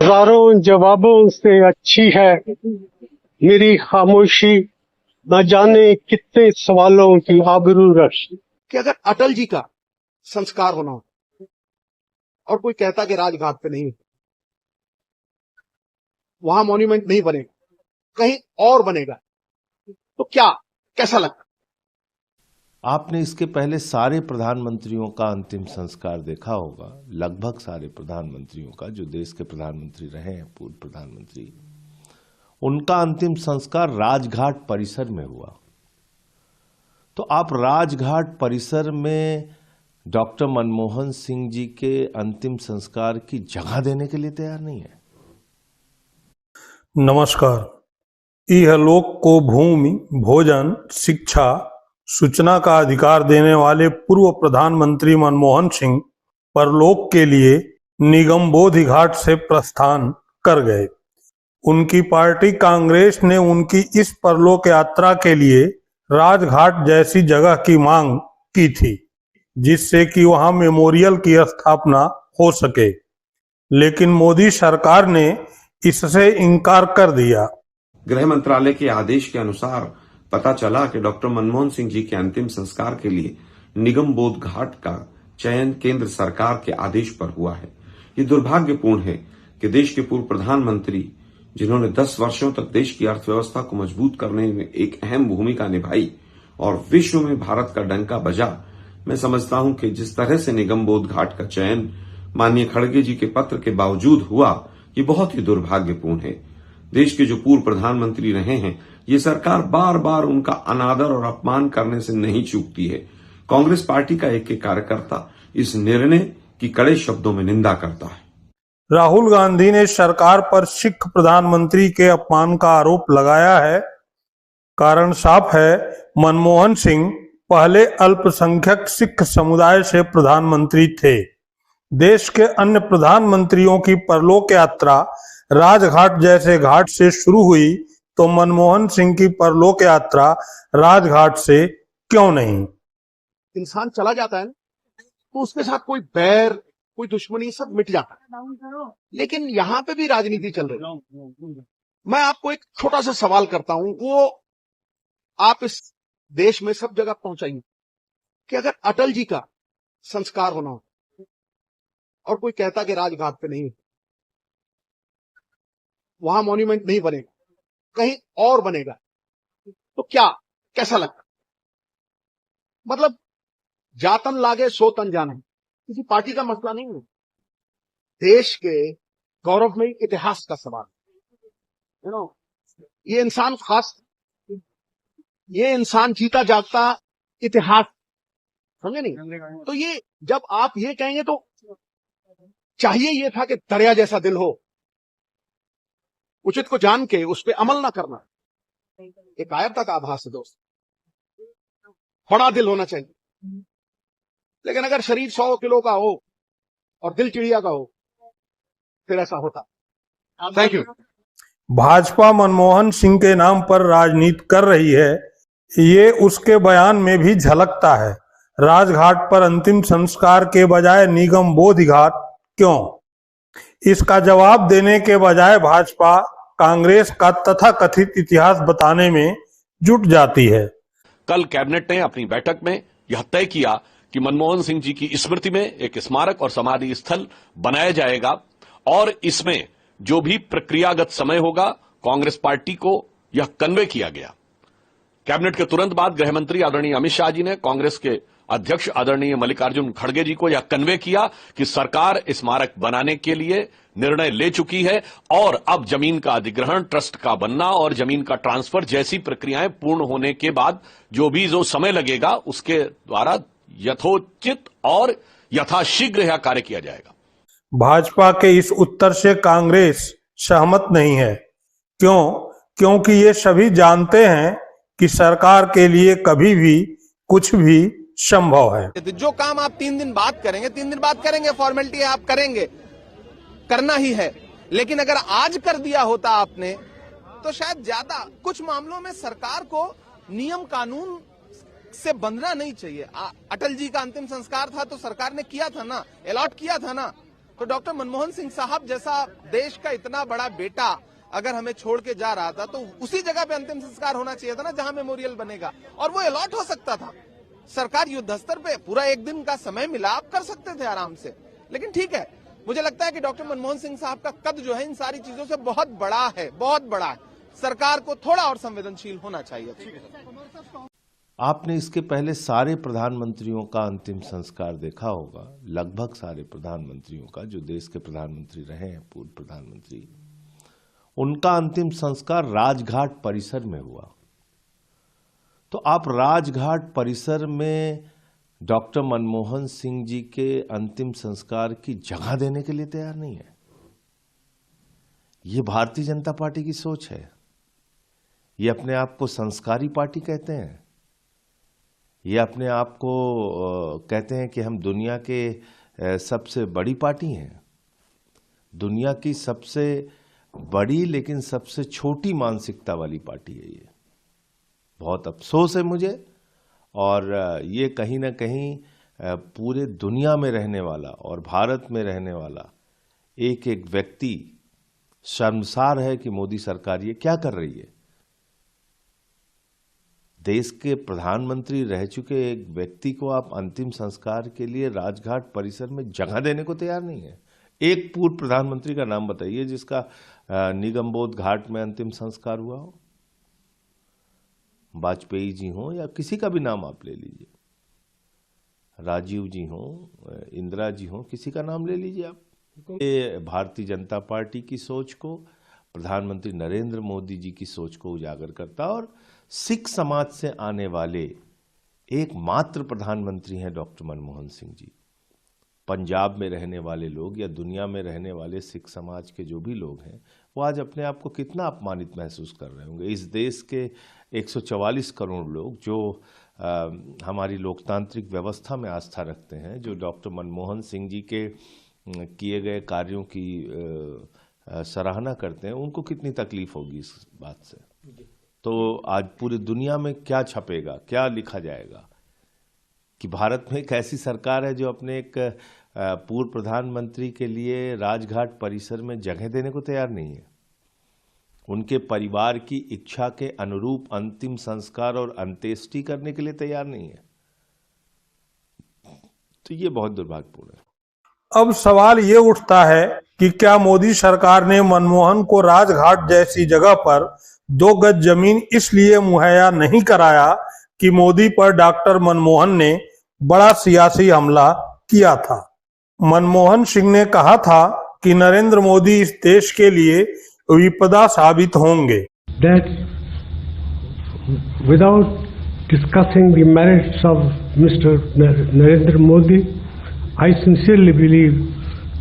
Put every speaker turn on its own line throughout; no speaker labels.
हजारों जवाबों से अच्छी है मेरी खामोशी, न जाने कितने सवालों की आबरू रश।
कि अगर अटल जी का संस्कार होना हो और कोई कहता कि राजघाट पे नहीं, वहां मॉन्यूमेंट नहीं बनेगा, कहीं और बनेगा, तो कैसा लगता?
आपने इसके पहले सारे प्रधानमंत्रियों का अंतिम संस्कार देखा होगा, लगभग सारे प्रधानमंत्रियों का, जो देश के प्रधानमंत्री रहे हैं, पूर्व प्रधानमंत्री, उनका अंतिम संस्कार राजघाट परिसर में हुआ। तो आप राजघाट परिसर में डॉक्टर मनमोहन सिंह जी के अंतिम संस्कार की जगह देने के लिए तैयार नहीं है।
नमस्कार। इहलोक को भूमि, भोजन, शिक्षा, सूचना का अधिकार देने वाले पूर्व प्रधानमंत्री मनमोहन सिंह परलोक के लिए निगम बोधि घाट से प्रस्थान कर गए। उनकी पार्टी कांग्रेस ने उनकी इस परलोक यात्रा के लिए राजघाट जैसी जगह की मांग की थी, जिससे कि वहां मेमोरियल की स्थापना हो सके, लेकिन मोदी सरकार ने इससे इनकार कर दिया।
गृह मंत्रालय के आदेश के अनुसार पता चला कि डॉक्टर मनमोहन सिंह जी के अंतिम संस्कार के लिए निगम बोध घाट का चयन केंद्र सरकार के आदेश पर हुआ है। ये दुर्भाग्यपूर्ण है कि देश के पूर्व प्रधानमंत्री, जिन्होंने 10 वर्षों तक देश की अर्थव्यवस्था को मजबूत करने में एक अहम भूमिका निभाई और विश्व में भारत का डंका बजा, मैं समझता हूं कि जिस तरह से निगम बोध घाट का चयन माननीय खड़गे जी के पत्र के बावजूद हुआ, ये बहुत ही दुर्भाग्यपूर्ण है। देश के जो पूर्व प्रधानमंत्री रहे हैं, ये सरकार बार बार उनका अनादर और अपमान करने से नहीं चूकती है। कांग्रेस पार्टी का एक कार्यकर्ता इस निर्णय की कड़े शब्दों में निंदा करता है।
राहुल गांधी ने सरकार पर सिख प्रधानमंत्री के अपमान का आरोप लगाया है। कारण साफ है, मनमोहन सिंह पहले अल्पसंख्यक सिख समुदाय से प्रधानमंत्री थे। देश के अन्य प्रधानमंत्रियों की परलोक यात्रा राजघाट जैसे घाट से शुरू हुई, तो मनमोहन सिंह की परलोक यात्रा राजघाट से क्यों नहीं?
इंसान चला जाता है ना, तो उसके साथ कोई बैर, कोई दुश्मनी, सब मिट जाता है। लेकिन यहां पे भी राजनीति चल रही है। मैं आपको एक छोटा सा सवाल करता हूं, वो आप इस देश में सब जगह पहुंचाइए कि अगर अटल जी का संस्कार होना हो और कोई कहता कि राजघाट पे नहीं, वहां मॉन्यूमेंट नहीं बनेगा, कहीं और बनेगा, तो कैसा लगता? मतलब जातन लागे सो तन जाने, किसी पार्टी का मसला नहीं है। देश के गौरव में इतिहास का सवाल, ये इंसान खास, ये इंसान जीता जागता इतिहास, समझे नहीं? तो ये जब आप ये कहेंगे तो चाहिए ये था कि दरिया जैसा दिल हो, उचित को जान के उस पर अमल ना करना। एक कायरता का आभास है दोस्त, बड़ा दिल होना चाहिए। लेकिन अगर शरीर 100 किलो का हो और दिल चिड़िया का हो, फिर ऐसा होता। Thank you.
भाजपा मनमोहन सिंह के नाम पर राजनीति कर रही है, ये उसके बयान में भी झलकता है। राजघाट पर अंतिम संस्कार के बजाय निगम बोधि घाट क्यों? इसका जवाब देने के बजाय भाजपा कांग्रेस का तथाकथित इतिहास बताने में जुट जाती है।
कल कैबिनेट ने अपनी बैठक में यह तय किया कि मनमोहन सिंह जी की स्मृति में एक स्मारक और समाधि स्थल बनाया जाएगा, और इसमें जो भी प्रक्रियागत समय होगा, कांग्रेस पार्टी को यह कन्वे किया गया। कैबिनेट के तुरंत बाद गृह मंत्री आदरणीय अमित शाह जी ने कांग्रेस के अध्यक्ष आदरणीय मल्लिकार्जुन खड़गे जी को यह कन्वे किया कि सरकार स्मारक बनाने के लिए निर्णय ले चुकी है, और अब जमीन का अधिग्रहण, ट्रस्ट का बनना और जमीन का ट्रांसफर जैसी प्रक्रियाएं पूर्ण होने के बाद जो समय लगेगा, उसके द्वारा यथोचित और यथाशीघ्र यह कार्य किया जाएगा।
भाजपा के इस उत्तर से कांग्रेस सहमत नहीं है। क्यों? क्योंकि ये सभी जानते हैं कि सरकार के लिए कभी भी कुछ भी संभव है।
जो काम आप 3 दिन बाद करेंगे, 3 दिन बाद करेंगे, फॉर्मेलिटी आप करेंगे, करना ही है। लेकिन अगर आज कर दिया होता आपने, तो शायद ज्यादा, कुछ मामलों में सरकार को नियम कानून से बंधना नहीं चाहिए। अटल जी का अंतिम संस्कार था तो सरकार ने किया था ना, अलॉट किया था ना, तो डॉक्टर मनमोहन सिंह साहब जैसा देश का इतना बड़ा बेटा अगर हमें छोड़ के जा रहा था तो उसी जगह पे अंतिम संस्कार होना चाहिए था ना, जहां मेमोरियल बनेगा, और वो अलॉट हो सकता था। सरकार युद्ध स्तर पे पूरा 1 दिन का समय मिला, आप कर सकते थे आराम से। लेकिन ठीक है, मुझे लगता है कि डॉक्टर मनमोहन सिंह साहब का कद जो है इन सारी चीजों से बहुत बड़ा है, बहुत बड़ा है। सरकार को थोड़ा और संवेदनशील होना चाहिए।
आपने इसके पहले सारे प्रधानमंत्रियों का अंतिम संस्कार देखा होगा, लगभग सारे प्रधानमंत्रियों का, जो देश के प्रधानमंत्री रहे हैं, पूर्व प्रधानमंत्री, उनका अंतिम संस्कार राजघाट परिसर में हुआ। तो आप राजघाट परिसर में डॉक्टर मनमोहन सिंह जी के अंतिम संस्कार की जगह देने के लिए तैयार नहीं है। ये भारतीय जनता पार्टी की सोच है। ये अपने आप को संस्कारी पार्टी कहते हैं। ये अपने आप को कहते हैं कि हम दुनिया के सबसे बड़ी पार्टी हैं। दुनिया की सबसे बड़ी लेकिन सबसे छोटी मानसिकता वाली पार्टी है ये। बहुत अफसोस है मुझे, और ये कहीं ना कहीं पूरे दुनिया में रहने वाला और भारत में रहने वाला एक एक व्यक्ति शर्मसार है कि मोदी सरकार ये क्या कर रही है। देश के प्रधानमंत्री रह चुके एक व्यक्ति को आप अंतिम संस्कार के लिए राजघाट परिसर में जगह देने को तैयार नहीं है। एक पूर्व प्रधानमंत्री का नाम बताइए जिसका निगमबोध घाट में अंतिम संस्कार हुआ हो। वाजपेयी जी हो या किसी का भी नाम आप ले लीजिए, राजीव जी हो, इंदिरा जी हो, किसी का नाम ले लीजिए आप। ये भारतीय जनता पार्टी की सोच को, प्रधानमंत्री नरेंद्र मोदी जी की सोच को उजागर करता, और सिख समाज से आने वाले एकमात्र प्रधानमंत्री हैं डॉक्टर मनमोहन सिंह जी। पंजाब में रहने वाले लोग या दुनिया में रहने वाले सिख समाज के जो भी लोग हैं, वो आज अपने आप को कितना अपमानित महसूस कर रहे होंगे। इस देश के 144 करोड़ लोग जो हमारी लोकतांत्रिक व्यवस्था में आस्था रखते हैं, जो डॉक्टर मनमोहन सिंह जी के किए गए कार्यों की सराहना करते हैं, उनको कितनी तकलीफ होगी इस बात से। तो आज पूरी दुनिया में क्या छपेगा, क्या लिखा जाएगा कि भारत में एक ऐसी सरकार है जो अपने एक पूर्व प्रधानमंत्री के लिए राजघाट परिसर में जगह देने को तैयार नहीं है। उनके परिवार की इच्छा के अनुरूप अंतिम संस्कार और अंत्येष्टि करने के लिए तैयार नहीं है। तो ये बहुत दुर्भाग्यपूर्ण है।
अब सवाल ये उठता है कि क्या मोदी सरकार ने मनमोहन को राजघाट जैसी जगह पर 2 गज जमीन इसलिए मुहैया नहीं कराया कि मोदी पर डॉक्टर मनमोहन ने बड़ा सियासी हमला किया था। मनमोहन सिंह ने कहा था कि नरेंद्र मोदी इस देश के लिए विपदा साबित होंगे।
That without discussing the merits of Mr. Narendra Modi, I sincerely believe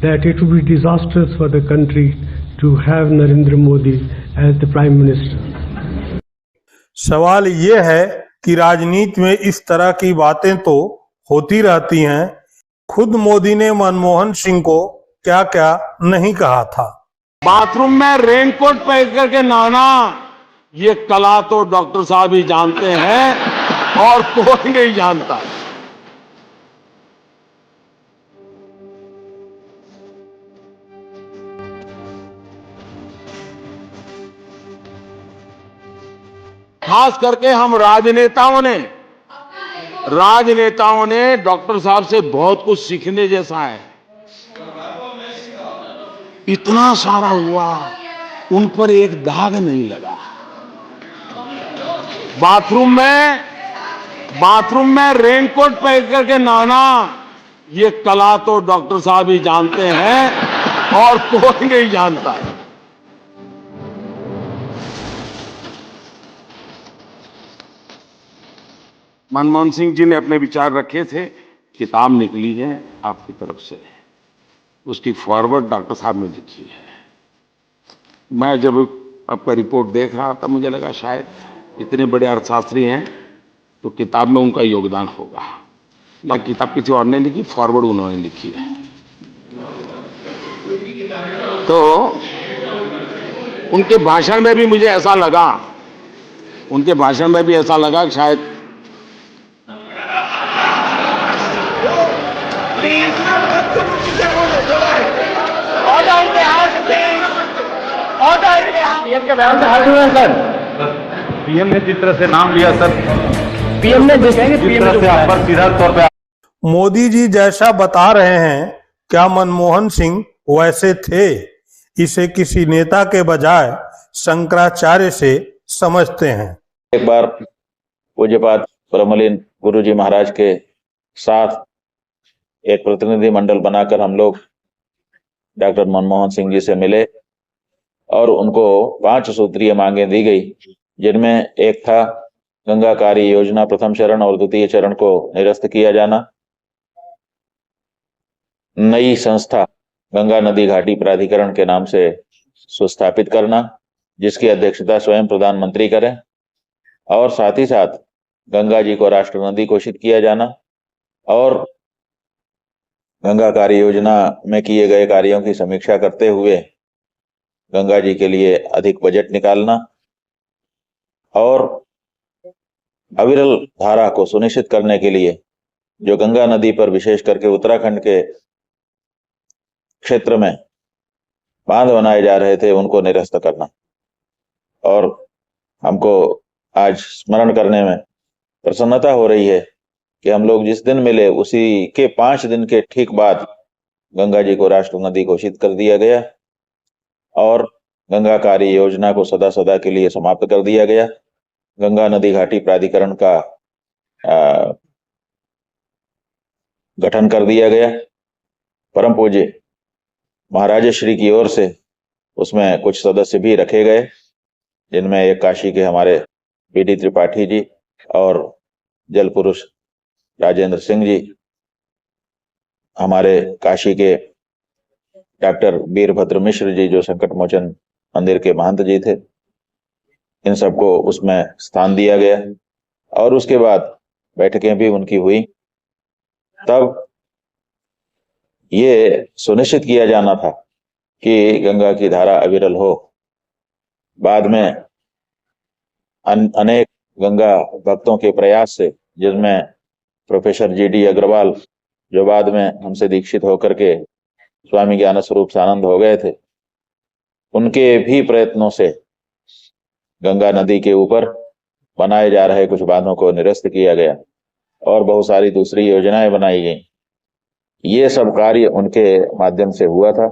that it would be disastrous for the country to have Narendra Modi as the Prime Minister.
सवाल ये है कि राजनीति में इस तरह की बातें तो होती रहती हैं। खुद मोदी ने मनमोहन सिंह को क्या क्या नहीं कहा था।
बाथरूम में रेनकोट पहन करके नहाना, ये कला तो डॉक्टर साहब ही जानते हैं और कोई नहीं जानता। खास करके हम राजनेताओं ने डॉक्टर साहब से बहुत कुछ सीखने जैसा है। इतना सारा हुआ, उन पर एक दाग नहीं लगा। बाथरूम में रेनकोट पहन करके नहाना, ये कला तो डॉक्टर साहब ही जानते हैं और कोई नहीं जानता। मनमोहन सिंह जी ने अपने विचार रखे थे, किताब निकली है आपकी तरफ से, उसकी फॉरवर्ड डॉक्टर साहब ने लिखी है। मैं जब आपका रिपोर्ट देख रहा था, मुझे लगा शायद इतने बड़े अर्थशास्त्री हैं तो किताब में उनका योगदान होगा। लेकिन किताब किसी और ने लिखी, फॉरवर्ड उन्होंने लिखी है। तो उनके भाषण में भी मुझे ऐसा लगा कि शायद
पीएम के बयान से हार हुए हैं सर?
पीएम ने जिस तरह से नाम लिया सर,
पीएम ने जिस
तरह से आप पर सीधा तौर पे
मोदी जी जैसा बता रहे हैं, क्या मनमोहन सिंह वैसे थे? इसे किसी नेता के बजाय शंकराचार्य से समझते हैं।
एक बार पूज्यपाद ब्रह्मलीन गुरु जी महाराज के साथ एक प्रतिनिधि मंडल बनाकर हम लोग डॉक्टर मनमोहन सिंह जी से मिले और उनको 5 सूत्रीय मांगे दी गई, जिनमें एक था गंगा कार्य योजना प्रथम चरण और द्वितीय चरण को निरस्त किया जाना, नई संस्था गंगा नदी घाटी प्राधिकरण के नाम से सुस्थापित करना, जिसकी अध्यक्षता स्वयं प्रधानमंत्री करें, और साथ ही साथ गंगा जी को राष्ट्र नदी घोषित किया जाना और गंगा कार्य योजना में किए गए कार्यों की समीक्षा करते हुए गंगा जी के लिए अधिक बजट निकालना और अविरल धारा को सुनिश्चित करने के लिए जो गंगा नदी पर विशेष करके उत्तराखंड के क्षेत्र में बांध बनाए जा रहे थे उनको निरस्त करना। और हमको आज स्मरण करने में प्रसन्नता हो रही है कि हम लोग जिस दिन मिले उसी के 5 दिन के ठीक बाद गंगा जी को राष्ट्र नदी घोषित कर दिया गया और गंगा कार्य योजना को सदा सदा के लिए समाप्त कर दिया गया। गंगा नदी घाटी प्राधिकरण का गठन कर दिया गया। परम पूज्य महाराज श्री की ओर से उसमें कुछ सदस्य भी रखे गए, जिनमें एक काशी के हमारे बीडी त्रिपाठी जी और जल पुरुष राजेंद्र सिंह जी, हमारे काशी के डॉक्टर वीरभद्र मिश्र जी जो संकट मोचन मंदिर के महंत जी थे, इन सबको उसमें स्थान दिया गया और उसके बाद बैठकें भी उनकी हुई। तब ये सुनिश्चित किया जाना था कि गंगा की धारा अविरल हो। बाद में अनेक गंगा भक्तों के प्रयास से, जिसमें प्रोफेसर जी.डी. अग्रवाल जो बाद में हमसे दीक्षित होकर के स्वामी ज्ञान स्वरूप सानंद हो गए थे, उनके भी प्रयत्नों से गंगा नदी के ऊपर बनाए जा रहे कुछ बांधों को निरस्त किया गया और बहुत सारी दूसरी योजनाएं बनाई गई। ये सब कार्य उनके माध्यम से हुआ था।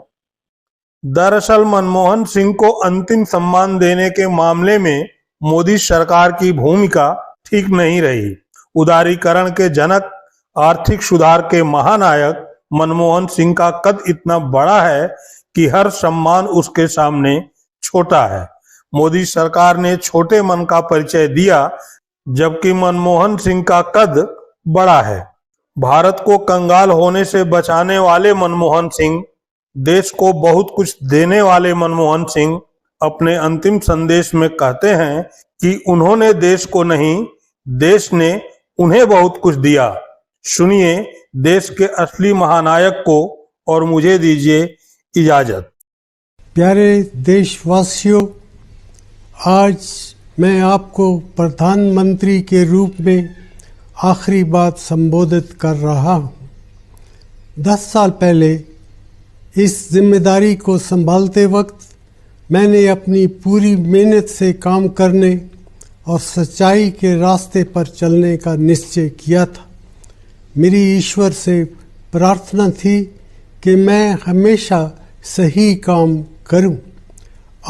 दरअसल मनमोहन सिंह को अंतिम सम्मान देने के मामले में मोदी सरकार की भूमिका ठीक नहीं रही। उदारीकरण के जनक, आर्थिक सुधार के महानायक मनमोहन सिंह का कद इतना बड़ा है कि हर सम्मान उसके सामने छोटा है। मोदी सरकार ने छोटे मन का परिचय दिया, जबकि मनमोहन सिंह का कद बड़ा है। भारत को कंगाल होने से बचाने वाले मनमोहन सिंह, देश को बहुत कुछ देने वाले मनमोहन सिंह अपने अंतिम संदेश में कहते हैं कि उन्होंने देश को नहीं, देश ने उन्हें बहुत कुछ दिया। सुनिए देश के असली महानायक को और मुझे दीजिए इजाजत।
प्यारे देशवासियों, आज मैं आपको प्रधानमंत्री के रूप में आखिरी बात संबोधित कर रहा हूँ। 10 साल पहले इस जिम्मेदारी को संभालते वक्त मैंने अपनी पूरी मेहनत से काम करने और सच्चाई के रास्ते पर चलने का निश्चय किया था। मेरी ईश्वर से प्रार्थना थी कि मैं हमेशा सही काम करूं।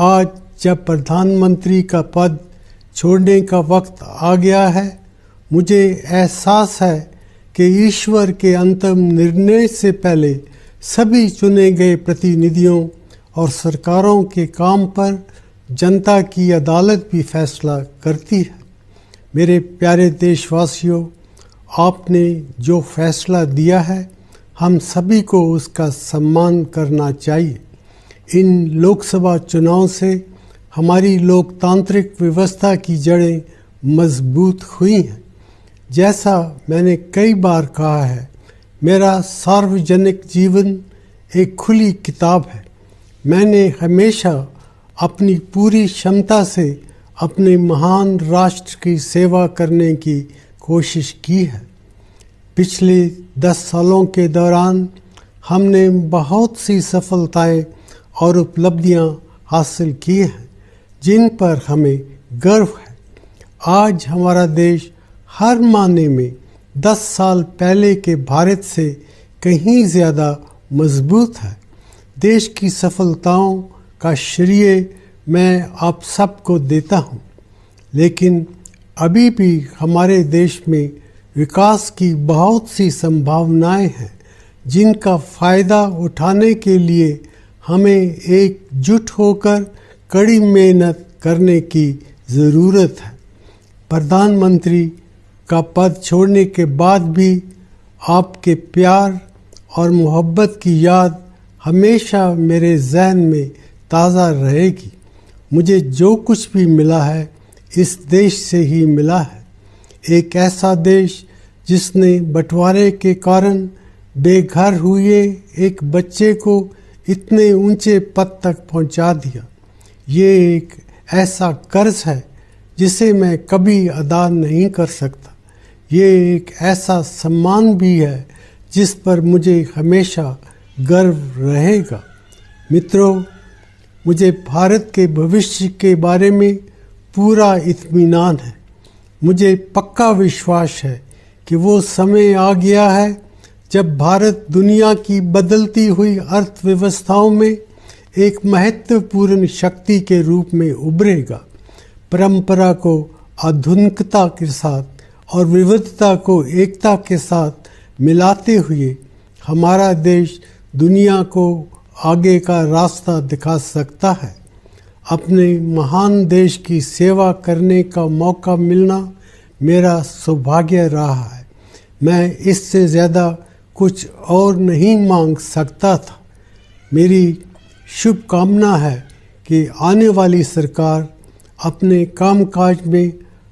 आज जब प्रधानमंत्री का पद छोड़ने का वक्त आ गया है, मुझे एहसास है कि ईश्वर के अंतिम निर्णय से पहले सभी चुने गए प्रतिनिधियों और सरकारों के काम पर जनता की अदालत भी फैसला करती है। मेरे प्यारे देशवासियों, आपने जो फैसला दिया है, हम सभी को उसका सम्मान करना चाहिए। इन लोकसभा चुनाव से हमारी लोकतांत्रिक व्यवस्था की जड़ें मजबूत हुई हैं। जैसा मैंने कई बार कहा है, मेरा सार्वजनिक जीवन एक खुली किताब है। मैंने हमेशा अपनी पूरी क्षमता से अपने महान राष्ट्र की सेवा करने की कोशिश की है। पिछले 10 सालों के दौरान हमने बहुत सी सफलताएं और उपलब्धियां हासिल की हैं, जिन पर हमें गर्व है। आज हमारा देश हर मायने में 10 साल पहले के भारत से कहीं ज़्यादा मजबूत है। देश की सफलताओं का श्रेय मैं आप सबको देता हूँ, लेकिन अभी भी हमारे देश में विकास की बहुत सी संभावनाएं हैं, जिनका फ़ायदा उठाने के लिए हमें एकजुट होकर कड़ी मेहनत करने की ज़रूरत है। प्रधानमंत्री का पद छोड़ने के बाद भी आपके प्यार और मोहब्बत की याद हमेशा मेरे जहन में ताज़ा रहेगी। मुझे जो कुछ भी मिला है इस देश से ही मिला है। एक ऐसा देश जिसने बंटवारे के कारण बेघर हुए एक बच्चे को इतने ऊंचे पद तक पहुंचा दिया। ये एक ऐसा कर्ज है जिसे मैं कभी अदा नहीं कर सकता। ये एक ऐसा सम्मान भी है जिस पर मुझे हमेशा गर्व रहेगा। मित्रों, मुझे भारत के भविष्य के बारे में पूरा इत्मीनान है। मुझे पक्का विश्वास है कि वो समय आ गया है जब भारत दुनिया की बदलती हुई अर्थव्यवस्थाओं में एक महत्वपूर्ण शक्ति के रूप में उभरेगा। परंपरा को आधुनिकता के साथ और विविधता को एकता के साथ मिलाते हुए हमारा देश दुनिया को आगे का रास्ता दिखा सकता है। अपने महान देश की सेवा करने का मौका मिलना मेरा सौभाग्य रहा है। मैं इससे ज़्यादा कुछ और नहीं मांग सकता था। मेरी शुभकामना है कि आने वाली सरकार अपने कामकाज में